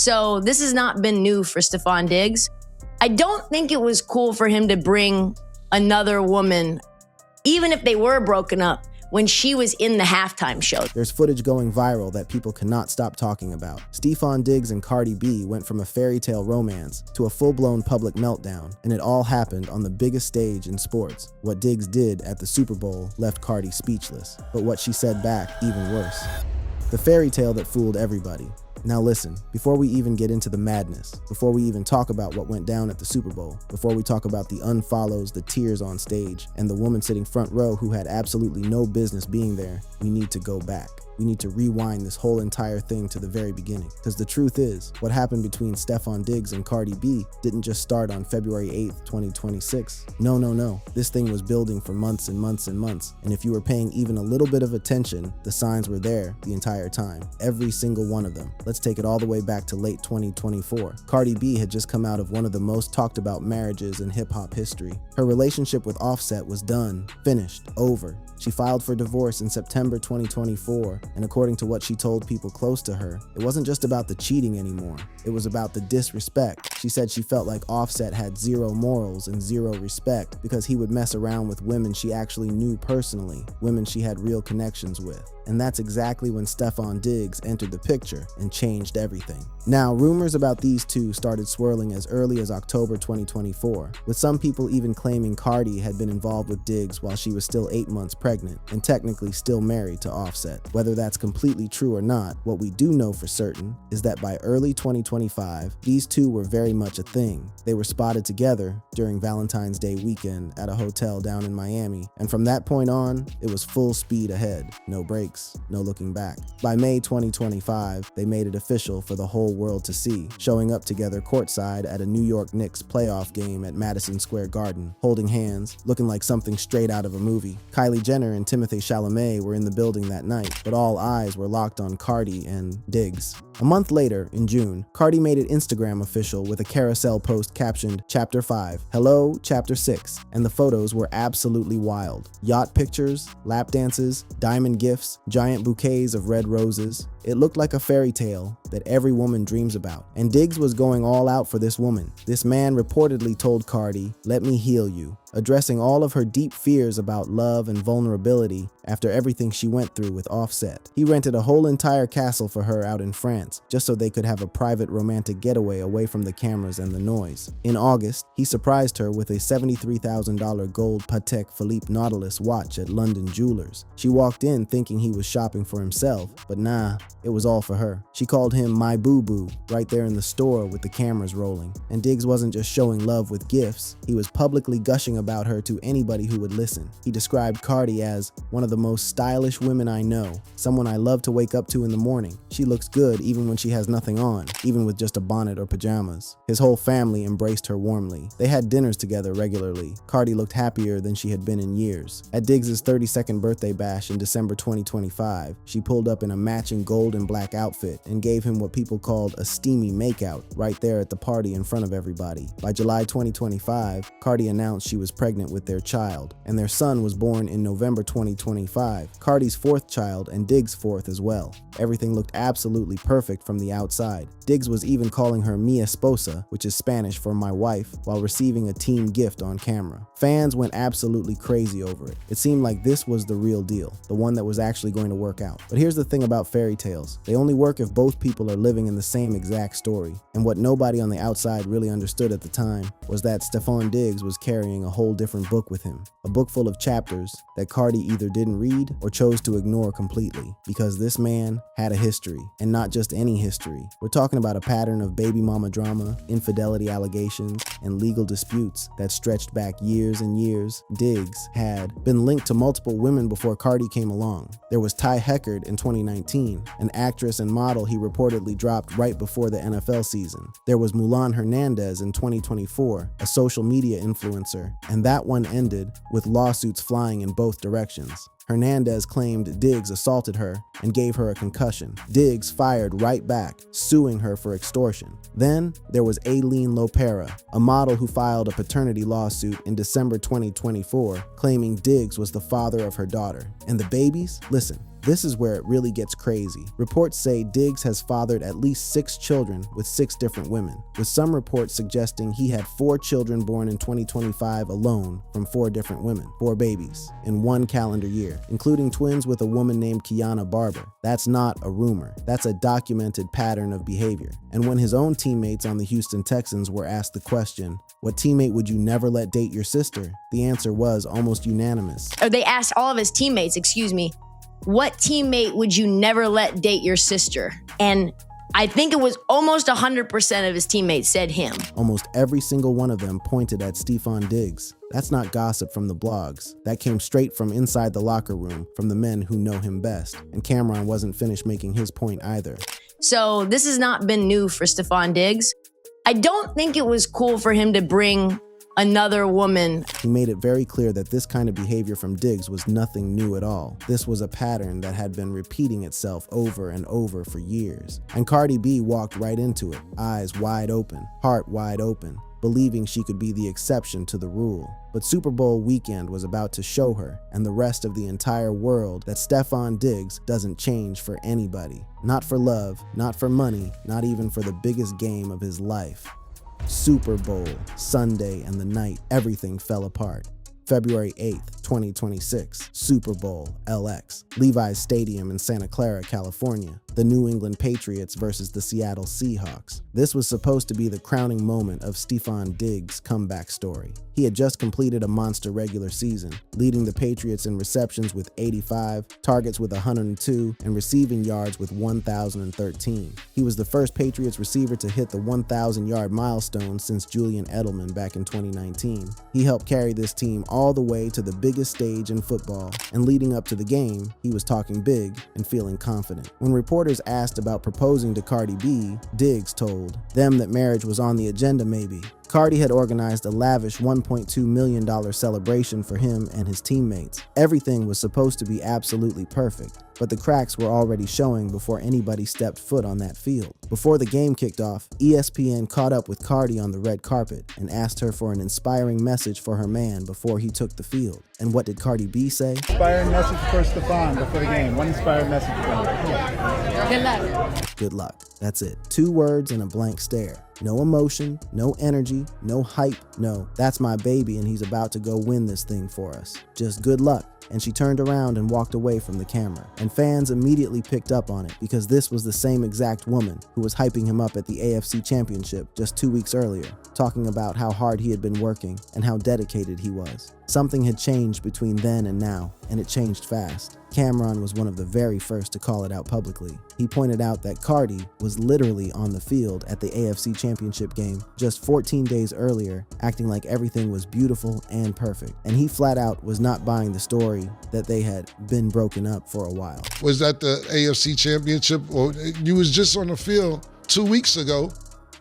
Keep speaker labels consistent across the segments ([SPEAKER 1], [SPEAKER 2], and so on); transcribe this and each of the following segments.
[SPEAKER 1] So this has not been new for Stefon Diggs. I don't think it was cool for him to bring another woman, even if they were broken up, when she was in the halftime show.
[SPEAKER 2] There's footage going viral that people cannot stop talking about. Stefon Diggs and Cardi B went from a fairy tale romance to a full-blown public meltdown, and it all happened on the biggest stage in sports. What Diggs did at the Super Bowl left Cardi speechless, but what she said back even worse. The fairy tale that fooled everybody. Now listen, before we even get into the madness, before we even talk about what went down at the Super Bowl, before we talk about the unfollows, the tears on stage, and the woman sitting front row who had absolutely no business being there, we need to go back. We need to rewind this whole entire thing to the very beginning. Because the truth is, what happened between Stefon Diggs and Cardi B didn't just start on February 8th, 2026. No. This thing was building for months and months and months. And if you were paying even a little bit of attention, the signs were there the entire time. Every single one of them. Let's take it all the way back to late 2024. Cardi B had just come out of one of the most talked about marriages in hip-hop history. Her relationship with Offset was done, finished, over. She filed for divorce in September 2024, and according to what she told people close to her, it wasn't just about the cheating anymore. It was about the disrespect. She said she felt like Offset had zero morals and zero respect because he would mess around with women she actually knew personally, women she had real connections with. And that's exactly when Stefon Diggs entered the picture and changed everything. Now, rumors about these two started swirling as early as October 2024, with some people even claiming Cardi had been involved with Diggs while she was still 8 months pregnant and technically still married to Offset. Whether that's completely true or not, what we do know for certain is that by early 2025, these two were very much a thing. They were spotted together during Valentine's Day weekend at a hotel down in Miami, and from that point on, it was full speed ahead, no breaks, no looking back. By May 2025, they made it official for the whole world to see, showing up together courtside at a New York Knicks playoff game at Madison Square Garden, holding hands, looking like something straight out of a movie. Kylie Jenner and Timothée Chalamet were in the building that night, but all eyes were locked on Cardi and Diggs. A month later, in June, Cardi made it Instagram official with a carousel post captioned Chapter 5, Hello, Chapter 6, and the photos were absolutely wild. Yacht pictures, lap dances, diamond gifts, giant bouquets of red roses. It looked like a fairy tale that every woman dreams about. And Diggs was going all out for this woman. This man reportedly told Cardi, "Let me heal you," addressing all of her deep fears about love and vulnerability after everything she went through with Offset. He rented a whole entire castle for her out in France, just so they could have a private romantic getaway away from the cameras and the noise. In August, he surprised her with a $73,000 gold Patek Philippe Nautilus watch at London Jewelers. She walked in thinking he was shopping for himself, but nah, it was all for her. She called him my boo-boo right there in the store with the cameras rolling. And Diggs wasn't just showing love with gifts, he was publicly gushing about her to anybody who would listen. He described Cardi as one of the most stylish women I know, someone I love to wake up to in the morning. She looks good even when she has nothing on, even with just a bonnet or pajamas. His whole family embraced her warmly. They had dinners together regularly. Cardi looked happier than she had been in years. At Diggs' 32nd birthday bash in December 2025, she pulled up in a matching gold and black outfit and gave him what people called a steamy makeout right there at the party in front of everybody. By July 2025, Cardi announced she was pregnant with their child, and their son was born in November 2025, Cardi's fourth child and Diggs' fourth as well. Everything looked absolutely perfect from the outside. Diggs was even calling her mi esposa, which is Spanish for my wife, while receiving a team gift on camera. Fans went absolutely crazy over it. It seemed like this was the real deal, the one that was actually going to work out. But here's the thing about fairy tales. They only work if both people are living in the same exact story. And what nobody on the outside really understood at the time was that Stefon Diggs was carrying a whole different book with him. A book full of chapters that Cardi either didn't read or chose to ignore completely. Because this man had a history, and not just any history. We're talking about a pattern of baby mama drama, infidelity allegations, and legal disputes that stretched back years and years. Diggs had been linked to multiple women before Cardi came along. There was Ty Heckard in 2019, an actress and model he reportedly dropped right before the NFL season. There was Mulan Hernandez in 2024, a social media influencer, and that one ended with lawsuits flying in both directions. Hernandez claimed Diggs assaulted her and gave her a concussion. Diggs fired right back, suing her for extortion. Then there was Aileen Lopera, a model who filed a paternity lawsuit in December 2024, claiming Diggs was the father of her daughter. And the babies? Listen, This is where it really gets crazy. Reports say Diggs has fathered at least 6 children with 6 different women, with some reports suggesting he had 4 children born in 2025 alone from 4 different women, 4 babies, in 1 calendar year, including twins with a woman named Kiana Barber. That's not a rumor. That's a documented pattern of behavior. And when his own teammates on the Houston Texans were asked the question, "What teammate would you never let date your sister?" the answer was almost unanimous.
[SPEAKER 1] Or they asked all of his teammates, what teammate would you never let date your sister? And I think it was almost 100% of his teammates said him.
[SPEAKER 2] Almost every single one of them pointed at Stefon Diggs. That's not gossip from the blogs. That came straight from inside the locker room, from the men who know him best. And Cameron wasn't finished making his point either.
[SPEAKER 1] So this has not been new for Stefon Diggs. I don't think it was cool for him to bring another woman.
[SPEAKER 2] He made it very clear that this kind of behavior from Diggs was nothing new at all. This was a pattern that had been repeating itself over and over for years. And Cardi B walked right into it, eyes wide open, heart wide open, believing she could be the exception to the rule. But Super Bowl weekend was about to show her and the rest of the entire world that Stefon Diggs doesn't change for anybody. Not for love, not for money, not even for the biggest game of his life. Super Bowl, Sunday and the night, everything fell apart. February 8th, 2026, Super Bowl, LX, Levi's Stadium in Santa Clara, California. The New England Patriots versus the Seattle Seahawks. This was supposed to be the crowning moment of Stefon Diggs' comeback story. He had just completed a monster regular season, leading the Patriots in receptions with 85, targets with 102, and receiving yards with 1,013. He was the first Patriots receiver to hit the 1,000-yard milestone since Julian Edelman back in 2019. He helped carry this team all the way to the biggest stage in football, and leading up to the game, he was talking big and feeling confident. When reporters asked about proposing to Cardi B, Diggs told them that marriage was on the agenda maybe. Cardi had organized a lavish $1.2 million celebration for him and his teammates. Everything was supposed to be absolutely perfect, but the cracks were already showing before anybody stepped foot on that field. Before the game kicked off, ESPN caught up with Cardi on the red carpet and asked her for an inspiring message for her man before he took the field. And what did Cardi B say?
[SPEAKER 3] Inspiring message for Stefon before the game. One inspiring message for him.
[SPEAKER 1] Good luck.
[SPEAKER 2] Good luck. That's it. 2 words and a blank stare. No emotion, no energy, no hype. No, that's my baby and he's about to go win this thing for us. Just good luck. And she turned around and walked away from the camera. And fans immediately picked up on it because this was the same exact woman who was hyping him up at the AFC Championship just 2 weeks earlier, talking about how hard he had been working and how dedicated he was. Something had changed between then and now, and it changed fast. Cameron was one of the very first to call it out publicly. He pointed out that Cardi was literally on the field at the AFC Championship game just 14 days earlier, acting like everything was beautiful and perfect. And he flat out was not buying the story that they had been broken up for a while.
[SPEAKER 4] Was that the AFC Championship? Or you was just on the field 2 weeks ago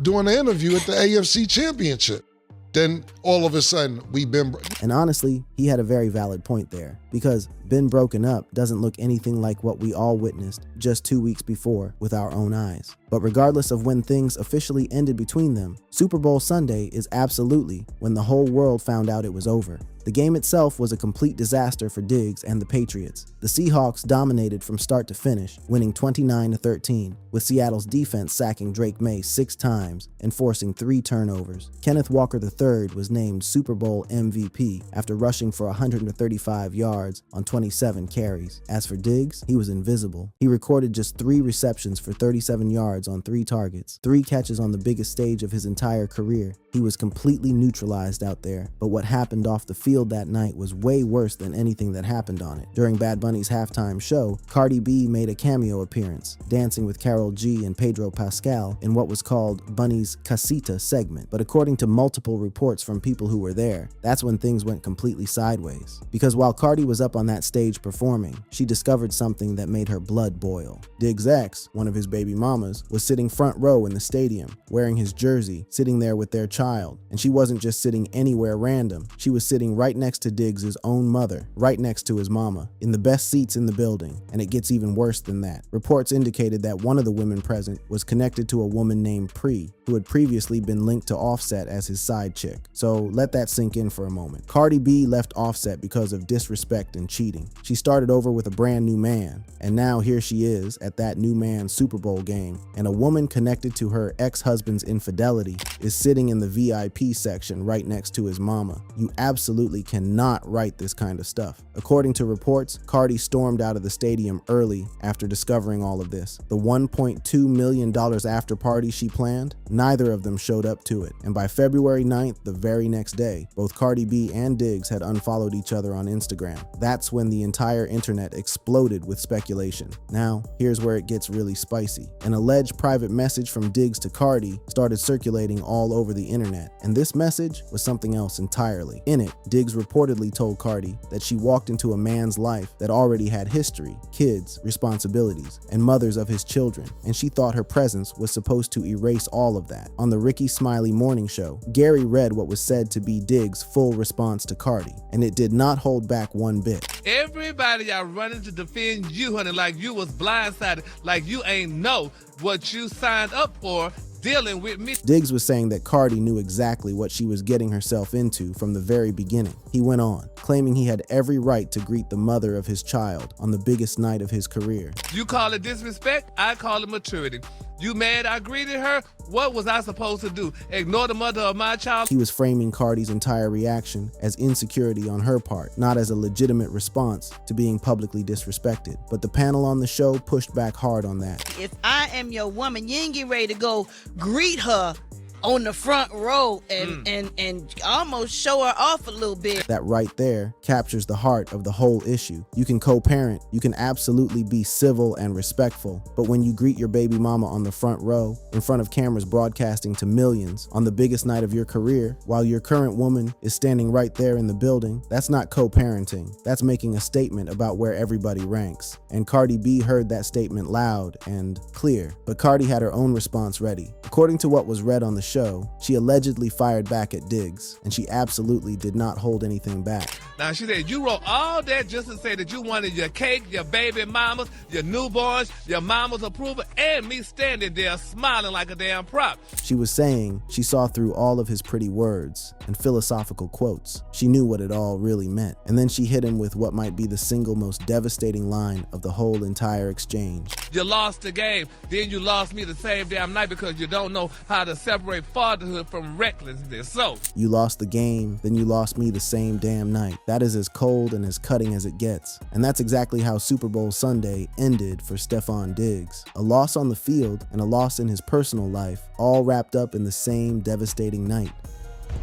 [SPEAKER 4] doing an interview at the AFC Championship. Then all of a sudden, we've been...
[SPEAKER 2] And honestly, he had a very valid point there, because been broken up doesn't look anything like what we all witnessed just 2 weeks before with our own eyes. But regardless of when things officially ended between them, Super Bowl Sunday is absolutely when the whole world found out it was over. The game itself was a complete disaster for Diggs and the Patriots. The Seahawks dominated from start to finish, winning 29-13, with Seattle's defense sacking Drake May 6 times and forcing 3 turnovers. Kenneth Walker III was named Super Bowl MVP after rushing for 135 yards on 27 carries. As for Diggs, he was invisible. He recorded just 3 receptions for 37 yards on 3 targets, 3 catches on the biggest stage of his entire career. He was completely neutralized out there, but what happened off the field that night was way worse than anything that happened on it. During Bad Bunny's halftime show, Cardi B made a cameo appearance, dancing with Karol G and Pedro Pascal in what was called Bunny's Casita segment. But according to multiple reports from people who were there, that's when things went completely sideways. Because while Cardi was up on that stage performing, she discovered something that made her blood boil. Diggs' ex, one of his baby mamas, was sitting front row in the stadium, wearing his jersey, sitting there with their child. And she wasn't just sitting anywhere random. She was sitting right next to Diggs' own mother, right next to his mama, in the best seats in the building. And it gets even worse than that. Reports indicated that one of the women present was connected to a woman named Pre, who had previously been linked to Offset as his side chick. So let that sink in for a moment. Cardi B left Offset because of disrespect and cheating. cheating. She started over with a brand new man, and now here she is at that new man's Super Bowl game, and a woman connected to her ex-husband's infidelity is sitting in the VIP section right next to his mama. You absolutely cannot write this kind of stuff. According to reports, Cardi stormed out of the stadium early after discovering all of this. The $1.2 million after party she planned, neither of them showed up to it, and by February 9th, the very next day, both Cardi B and Diggs had unfollowed each other on Instagram. That's when the entire internet exploded with speculation. Now, here's where it gets really spicy. An alleged private message from Diggs to Cardi started circulating all over the internet, and this message was something else entirely. In it, Diggs reportedly told Cardi that she walked into a man's life that already had history, kids, responsibilities, and mothers of his children, and she thought her presence was supposed to erase all of that. On the Ricky Smiley morning show, Gary read what was said to be Diggs' full response to Cardi, and it did not hold back one bit.
[SPEAKER 5] Everybody are running to defend you, honey, like you was blindsided, like you ain't know what you signed up for dealing with me.
[SPEAKER 2] Diggs was saying that Cardi knew exactly what she was getting herself into from the very beginning. He went on, claiming he had every right to greet the mother of his child on the biggest night of his career.
[SPEAKER 5] You call it disrespect, I call it maturity. You mad I greeted her? What was I supposed to do? Ignore the mother of my child?
[SPEAKER 2] He was framing Cardi's entire reaction as insecurity on her part, not as a legitimate response to being publicly disrespected. But the panel on the show pushed back hard on that.
[SPEAKER 6] If I am your woman, you ain't get ready to go greet her on the front row and almost show her off a little bit.
[SPEAKER 2] That right there captures the heart of the whole issue. You can co-parent, you can absolutely be civil and respectful, but when you greet your baby mama on the front row, in front of cameras broadcasting to millions, on the biggest night of your career, while your current woman is standing right there in the building, that's not co-parenting. That's making a statement about where everybody ranks. And Cardi B heard that statement loud and clear, but Cardi had her own response ready. According to what was read on the show, she allegedly fired back at Diggs, and she absolutely did not hold anything back.
[SPEAKER 5] Now she said, you wrote all that just to say that you wanted your cake, your baby mamas, your newborns, your mama's approval, and me standing there smiling like a damn prop.
[SPEAKER 2] She was saying she saw through all of his pretty words and philosophical quotes. She knew what it all really meant. And then she hit him with what might be the single most devastating line of the whole entire exchange.
[SPEAKER 5] You lost the game, then you lost me the same damn night because you don't know how to separate fatherhood from recklessness. So
[SPEAKER 2] you lost the game, then you lost me the same damn night. That is as cold and as cutting as it gets. And that's exactly how Super Bowl Sunday ended for Stefon Diggs. A loss on the field and a loss in his personal life, all wrapped up in the same devastating night.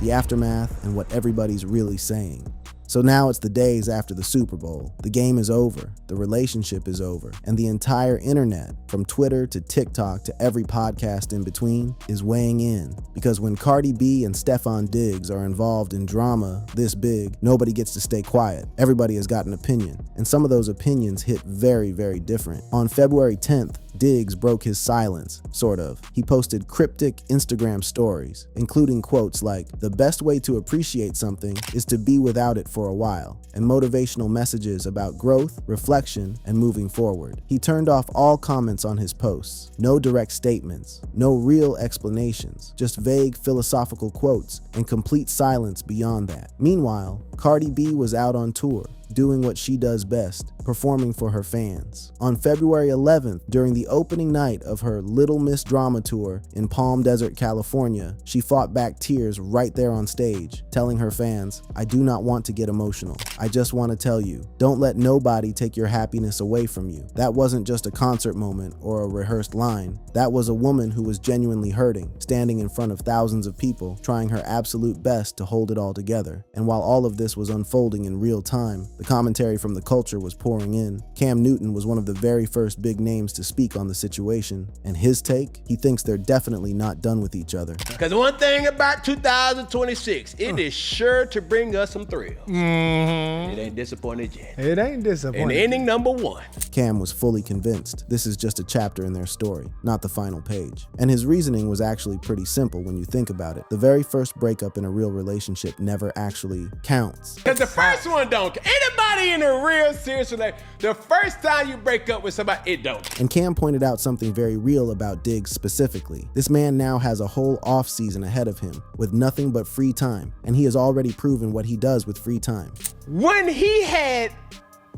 [SPEAKER 2] The aftermath and what everybody's really saying. So now it's the days after the Super Bowl. The game is over, the relationship is over, and the entire internet, from Twitter to TikTok to every podcast in between, is weighing in. Because when Cardi B and Stefon Diggs are involved in drama this big, nobody gets to stay quiet. Everybody has got an opinion, and some of those opinions hit very, very different. On February 10th, Diggs broke his silence, sort of. He posted cryptic Instagram stories, including quotes like, "The best way to appreciate something is to be without it for a while," and motivational messages about growth, reflection, and moving forward. He turned off all comments on his posts. No direct statements, no real explanations, just vague philosophical quotes and complete silence beyond that. Meanwhile, Cardi B was out on tour, doing what she does best, performing for her fans. On February 11th, during the opening night of her Little Miss Drama tour in Palm Desert, California, she fought back tears right there on stage, telling her fans, "I do not want to get emotional. I just want to tell you, don't let nobody take your happiness away from you." That wasn't just a concert moment or a rehearsed line. That was a woman who was genuinely hurting, standing in front of thousands of people, trying her absolute best to hold it all together. And while all of this was unfolding in real time, the commentary from the culture was pouring in. Cam Newton was one of the very first big names to speak on the situation, and his take, he thinks they're definitely not done with each other.
[SPEAKER 7] Because one thing about 2026, it is sure to bring us some thrills. It ain't disappointed yet.
[SPEAKER 3] It ain't disappointing.
[SPEAKER 7] And ending number one.
[SPEAKER 2] Cam was fully convinced this is just a chapter in their story, not the final page. And his reasoning was actually pretty simple when you think about it. The very first breakup in a real relationship never actually counts.
[SPEAKER 7] Because the first one don't. Anybody in a real serious relationship, the first time you break up with somebody, it don't.
[SPEAKER 2] And Cam pointed out something very real about Diggs specifically. This man now has a whole off season ahead of him with nothing but free time, and he has already proven what he does with free time.
[SPEAKER 7] When he had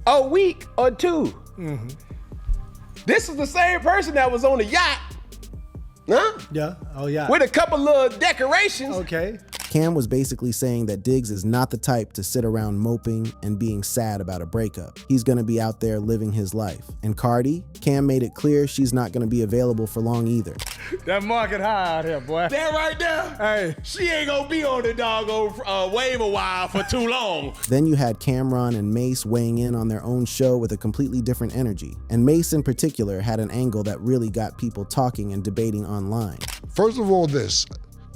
[SPEAKER 7] a week or two. This is the same person that was on the yacht, huh?
[SPEAKER 3] Yeah. Oh, yeah.
[SPEAKER 7] With a couple little decorations.
[SPEAKER 3] Okay.
[SPEAKER 2] Cam was basically saying that Diggs is not the type to sit around moping and being sad about a breakup. He's gonna be out there living his life. And Cardi, Cam made it clear she's not gonna be available for long either.
[SPEAKER 3] That market high out here, boy.
[SPEAKER 7] That right there,
[SPEAKER 3] Hey.
[SPEAKER 7] she ain't gonna be on the doggone waiver wire for too long.
[SPEAKER 2] Then you had Cameron and Mace weighing in on their own show with a completely different energy. And Mace in particular had an angle that really got people talking and debating online.
[SPEAKER 4] First of all,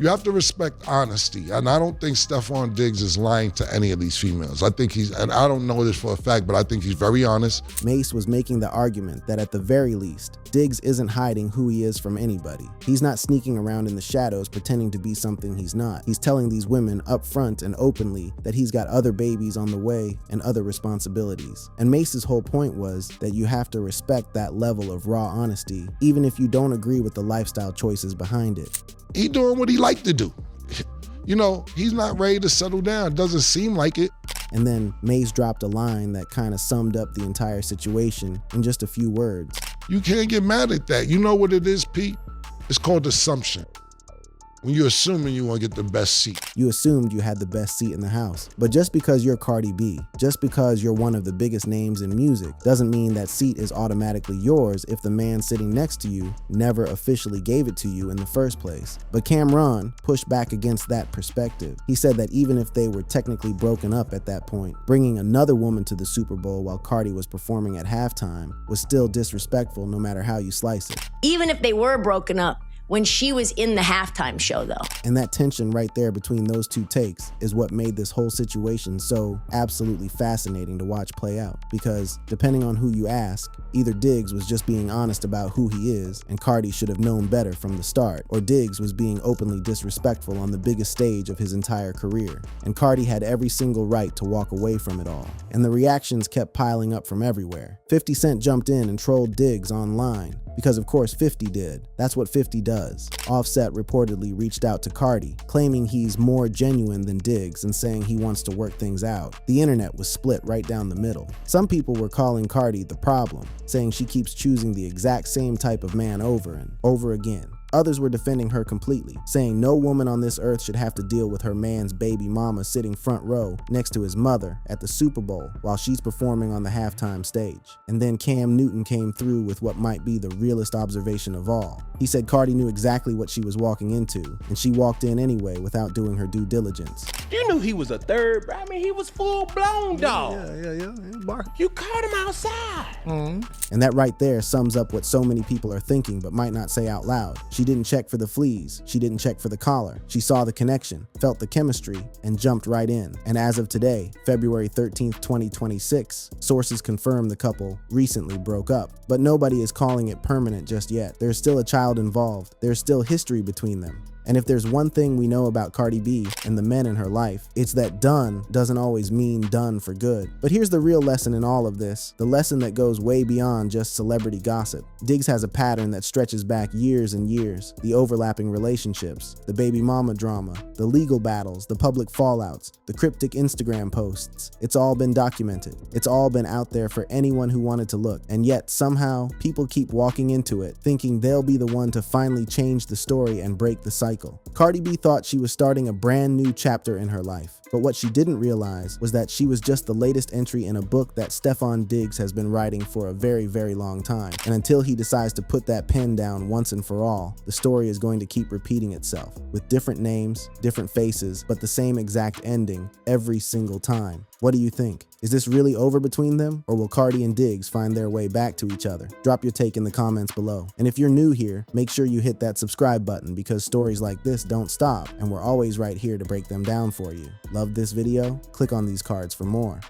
[SPEAKER 4] you have to respect honesty. And I don't think Stefon Diggs is lying to any of these females. I think and I don't know this for a fact, but I think he's very honest.
[SPEAKER 2] Mace was making the argument that at the very least, Diggs isn't hiding who he is from anybody. He's not sneaking around in the shadows pretending to be something he's not. He's telling these women up front and openly that he's got other babies on the way and other responsibilities. And Mace's whole point was that you have to respect that level of raw honesty, even if you don't agree with the lifestyle choices behind it.
[SPEAKER 4] He doing what he like to do. You know, he's not ready to settle down. Doesn't seem like it.
[SPEAKER 2] And then Mace dropped a line that kind of summed up the entire situation in just a few words.
[SPEAKER 4] You can't get mad at that. You know what it is, Pete? It's called assumption. When you're assuming you want to get the best seat.
[SPEAKER 2] You assumed you had the best seat in the house. But just because you're Cardi B, just because you're one of the biggest names in music, doesn't mean that seat is automatically yours if the man sitting next to you never officially gave it to you in the first place. But Cameron pushed back against that perspective. He said that even if they were technically broken up at that point, bringing another woman to the Super Bowl while Cardi was performing at halftime was still disrespectful no matter how you slice it.
[SPEAKER 1] Even if they were broken up, when she was in the halftime show, though.
[SPEAKER 2] And that tension right there between those two takes is what made this whole situation so absolutely fascinating to watch play out. Because depending on who you ask, either Diggs was just being honest about who he is, and Cardi should have known better from the start, or Diggs was being openly disrespectful on the biggest stage of his entire career. And Cardi had every single right to walk away from it all. And the reactions kept piling up from everywhere. 50 Cent jumped in and trolled Diggs online. Because of course 50 did. That's what 50 does. Offset reportedly reached out to Cardi, claiming he's more genuine than Diggs and saying he wants to work things out. The internet was split right down the middle. Some people were calling Cardi the problem, saying she keeps choosing the exact same type of man over and over again. Others were defending her completely, saying no woman on this earth should have to deal with her man's baby mama sitting front row next to his mother at the Super Bowl while she's performing on the halftime stage. And then Cam Newton came through with what might be the realest observation of all. He said Cardi knew exactly what she was walking into, and she walked in anyway without doing her due diligence.
[SPEAKER 7] You knew he was a third, bro. I mean, he was full-blown, dog.
[SPEAKER 3] Yeah.
[SPEAKER 7] You caught him outside.
[SPEAKER 2] And that right there sums up what so many people are thinking but might not say out loud. She didn't check for the fleas. She didn't check for the collar. She saw the connection, felt the chemistry, and jumped right in. And as of today, February 13th, 2026, sources confirm the couple recently broke up. But nobody is calling it permanent just yet. There's still a child involved. There's still history between them. And if there's one thing we know about Cardi B and the men in her life, it's that done doesn't always mean done for good. But here's the real lesson in all of this, the lesson that goes way beyond just celebrity gossip. Diggs has a pattern that stretches back years and years, the overlapping relationships, the baby mama drama, the legal battles, the public fallouts, the cryptic Instagram posts. It's all been documented. It's all been out there for anyone who wanted to look. And yet somehow people keep walking into it, thinking they'll be the one to finally change the story and break the cycle. Cardi B thought she was starting a brand new chapter in her life, but what she didn't realize was that she was just the latest entry in a book that Stefon Diggs has been writing for a very, very long time. And until he decides to put that pen down once and for all, the story is going to keep repeating itself with different names, different faces, but the same exact ending every single time. What do you think? Is this really over between them, or will Cardi and Diggs find their way back to each other? Drop your take in the comments below. And if you're new here, make sure you hit that subscribe button because stories like this don't stop, and we're always right here to break them down for you. Love this video? Click on these cards for more.